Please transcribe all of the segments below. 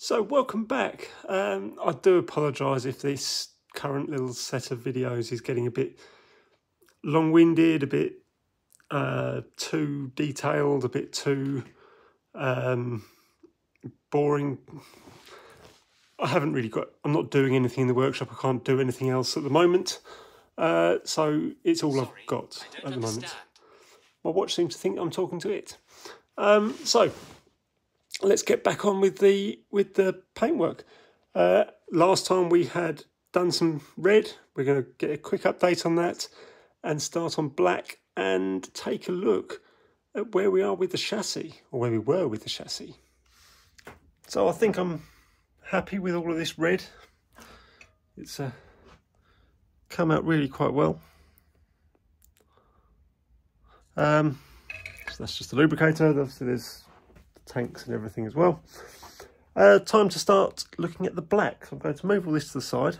So welcome back. I do apologise if this current little set of videos is getting a bit long-winded, a bit too detailed, a bit too boring. I'm not doing anything in the workshop. I can't do anything else at the moment. So it's all I've got at the moment. My watch seems to think I'm talking to it. So let's get back on with the paintwork. Last time we had done some red. We're going to get a quick update on that and start on black and take a look at where we are with the chassis, or where we were with the chassis. So I think I'm happy with all of this red. It's come out really quite well. So that's just the lubricator. Obviously there's the tanks and everything as well. Time to start looking at the black. I'm going to move all this to the side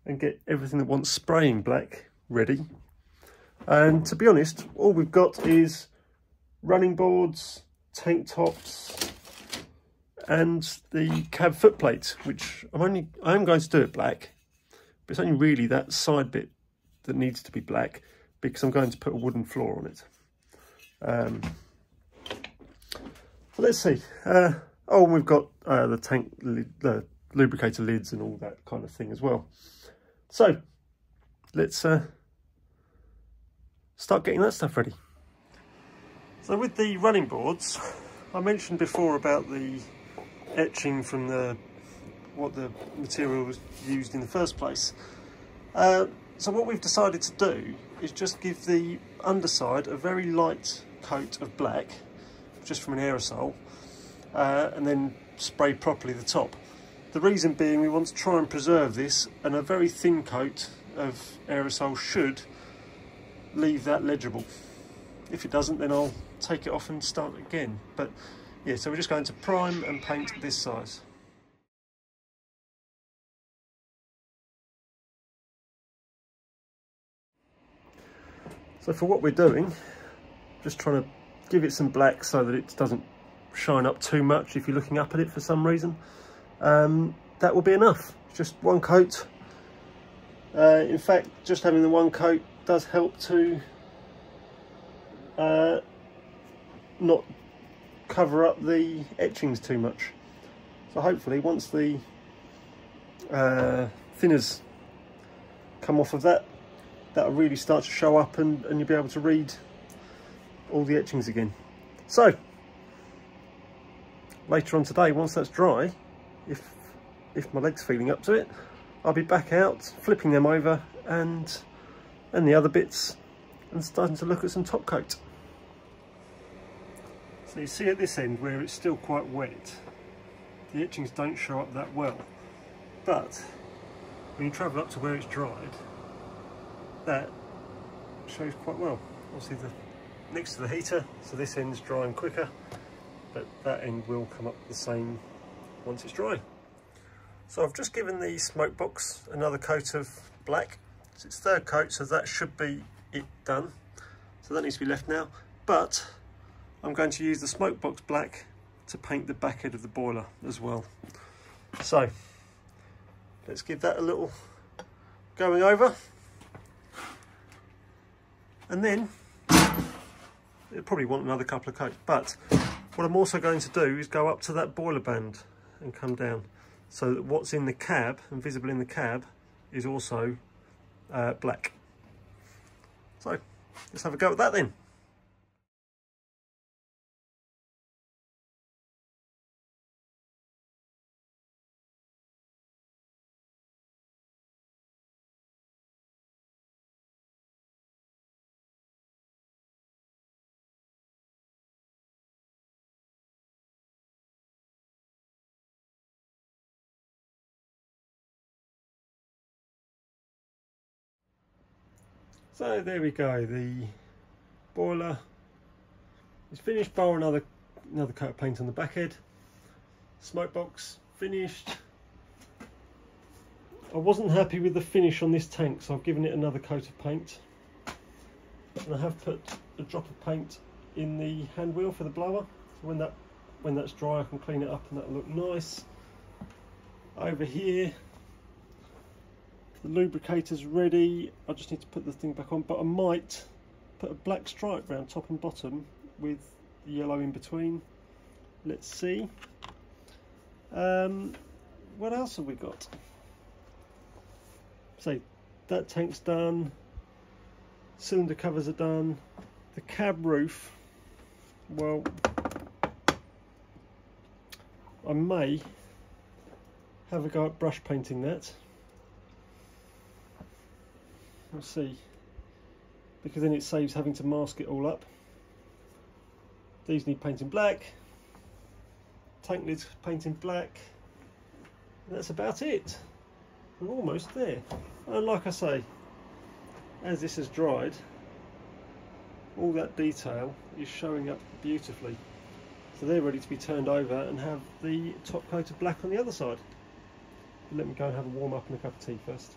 and get everything that wants spraying black ready. And to be honest, all we've got is running boards, tank tops, and the cab foot plate, which I am going to do it black, but it's only really that side bit that needs to be black because I'm going to put a wooden floor on it. So let's see. Oh, and we've got the tank, the lubricator lids and all that kind of thing as well. So let's start getting that stuff ready. So with the running boards, I mentioned before about the etching from what the material was used in the first place. So what we've decided to do is just give the underside a very light coat of black, just from an aerosol, and then spray properly the top. The reason being, we want to try and preserve this, and a very thin coat of aerosol should leave that legible. If it doesn't, then I'll take it off and start again. But yeah, so we're just going to prime and paint this size. So for what we're doing, just trying to give it some black so that it doesn't shine up too much if you're looking up at it for some reason. That will be enough, just one coat. In fact, just having the one coat does help to not cover up the etchings too much. So hopefully once the thinners come off of that, that'll really start to show up and you'll be able to read all the etchings again. So later on today, once that's dry, if my leg's feeling up to it, I'll be back out flipping them over and the other bits and starting to look at some top coat. So you see at this end where it's still quite wet, the etchings don't show up that well, but when you travel up to where it's dried, that shows quite well. Obviously next to the heater, so this end's drying quicker, but that end will come up the same once it's dry. So I've just given the smoke box another coat of black. It's its third coat, so that should be it done. So that needs to be left now, but I'm going to use the smoke box black to paint the back end of the boiler as well. So let's give that a little going over, and then it'll probably want another couple of coats. But what I'm also going to do is go up to that boiler band and come down, so that what's in the cab and visible in the cab is also black. So let's have a go at that then. So there we go, the boiler is finished, bar another coat of paint on the back head. Smoke box finished. I wasn't happy with the finish on this tank, so I've given it another coat of paint. And I have put a drop of paint in the hand wheel for the blower, so when that when that's dry I can clean it up and that'll look nice. Over here the lubricator's ready. I just need to put the thing back on, but I might put a black stripe around top and bottom with the yellow in between. Let's see. What else have we got? So that tank's done, cylinder covers are done, the cab roof, well, I may have a go at brush painting that. We'll see, because then it saves having to mask it all up. These need painting black, tank lids painting black, and that's about it. We're almost there. And like I say, as this has dried, all that detail is showing up beautifully. So they're ready to be turned over and have the top coat of black on the other side. But let me go and have a warm up and a cup of tea first.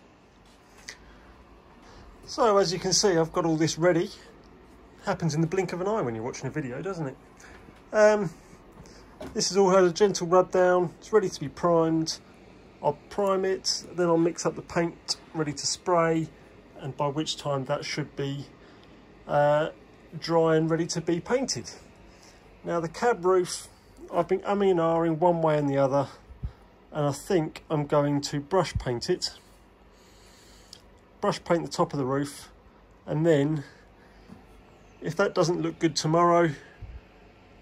So as you can see, I've got all this ready. Happens in the blink of an eye when you're watching a video, doesn't it? This has all had a gentle rub down. It's ready to be primed. I'll prime it, then I'll mix up the paint ready to spray, and by which time that should be dry and ready to be painted. Now the cab roof, I've been umming and ahhing one way and the other, and I think I'm going to brush paint it. Brush paint the top of the roof, and then if that doesn't look good tomorrow,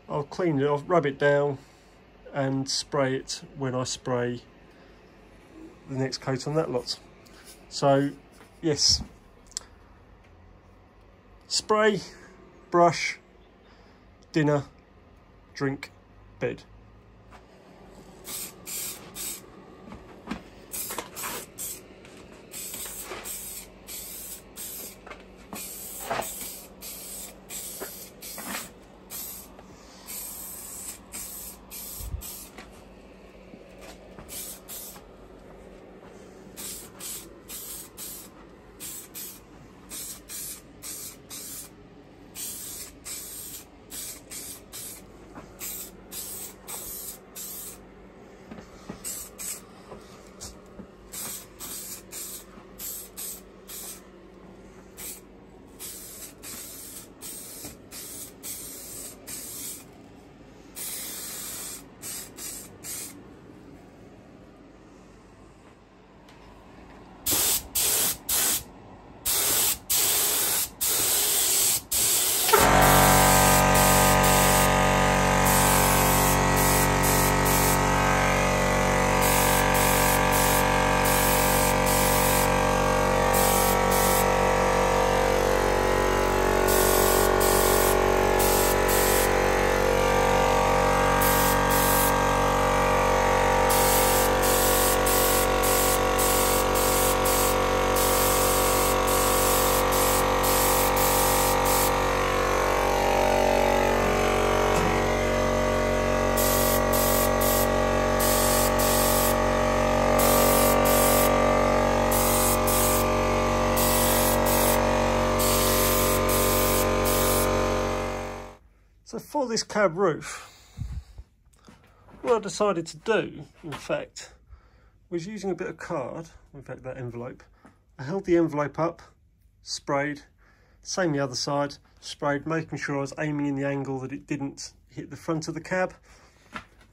I'll clean it off, rub it down and spray it when I spray the next coat on that lot. So yes, spray, brush, dinner, drink, bed. So for this cab roof, what I decided to do, in fact, was using a bit of card, in fact that envelope. I held the envelope up, sprayed, same the other side, sprayed, making sure I was aiming in the angle that it didn't hit the front of the cab.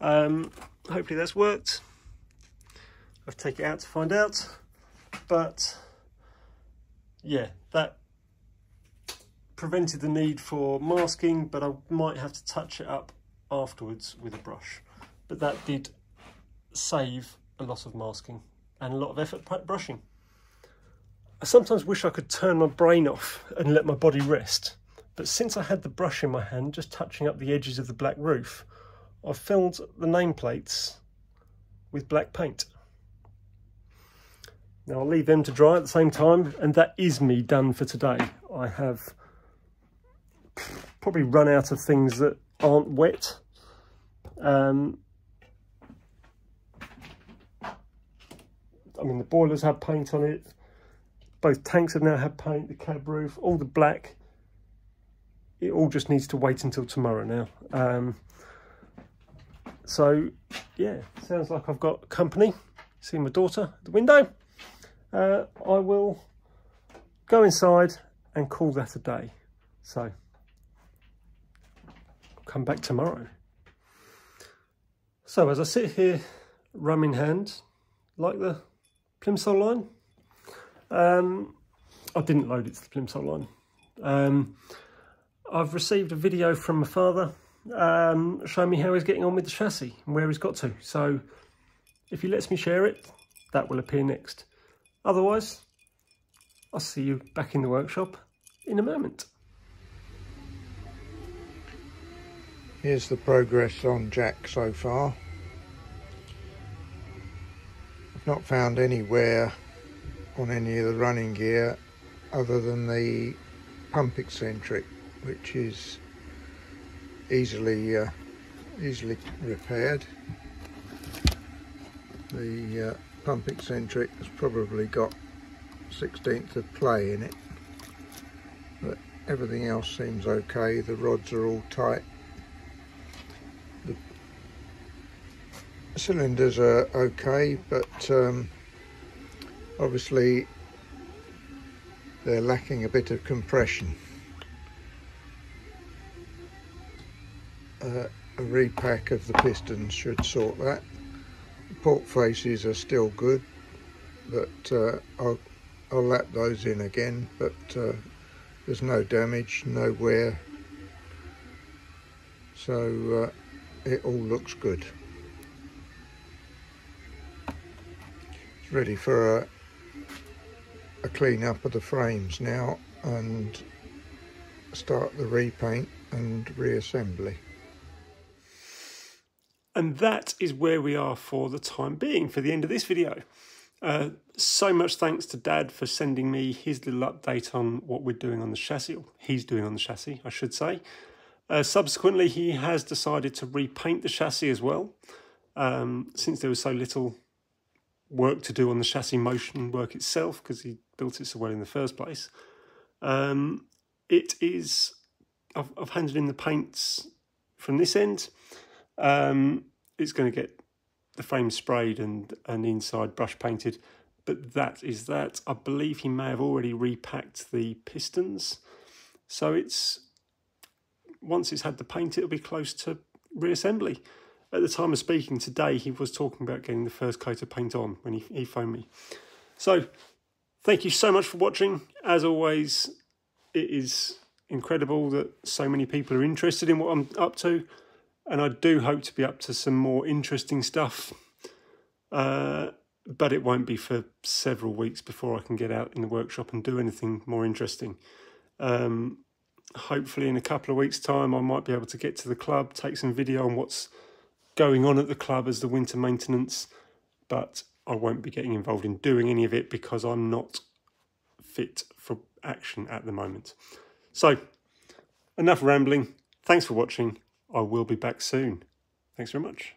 Hopefully that's worked. I'll take it out to find out, but yeah, that prevented the need for masking, but I might have to touch it up afterwards with a brush. But that did save a lot of masking and a lot of effort brushing. I sometimes wish I could turn my brain off and let my body rest, but since I had the brush in my hand just touching up the edges of the black roof, I've filled the nameplates with black paint. Now I'll leave them to dry at the same time, and that is me done for today. I have probably run out of things that aren't wet. I mean, the boilers have paint on it, both tanks have now had paint, the cab roof, all the black. It all just needs to wait until tomorrow now. So yeah, sounds like I've got company. See my daughter at the window. I will go inside and call that a day. So I'll come back tomorrow. So as I sit here, rum in hand, like the Plimsoll line, I didn't load it to the Plimsoll line. I've received a video from my father showing me how he's getting on with the chassis and where he's got to. So if he lets me share it, that will appear next. Otherwise, I'll see you back in the workshop in a moment. Here's the progress on Jack so far. I've not found any wear on any of the running gear other than the pump eccentric, which is easily repaired. The pump eccentric has probably got 1/16 of play in it, but everything else seems okay. The rods are all tight. The cylinders are okay, but obviously they're lacking a bit of compression. A repack of the pistons should sort that. The port faces are still good, but I'll lap those in again, but there's no damage, no wear, so it all looks good. It's ready for a clean up of the frames now and start the repaint and reassembly. And that is where we are for the time being, for the end of this video. So much thanks to Dad for sending me his little update on what we're doing on the chassis, or he's doing on the chassis, I should say. Subsequently, he has decided to repaint the chassis as well, since there was so little work to do on the chassis motion work itself, because he built it so well in the first place. It is, I've handed in the paints from this end. It's going to get the frame sprayed and inside brush painted, but that is that. I believe he may have already repacked the pistons, so it's, once it's had the paint, it'll be close to reassembly. At the time of speaking today, he was talking about getting the first coat of paint on when he phoned me. So thank you so much for watching. As always, it is incredible that so many people are interested in what I'm up to. And I do hope to be up to some more interesting stuff, but it won't be for several weeks before I can get out in the workshop and do anything more interesting. Hopefully in a couple of weeks' time I might be able to get to the club, take some video on what's going on at the club as the winter maintenance, but I won't be getting involved in doing any of it because I'm not fit for action at the moment. So, enough rambling. Thanks for watching. I will be back soon. Thanks very much.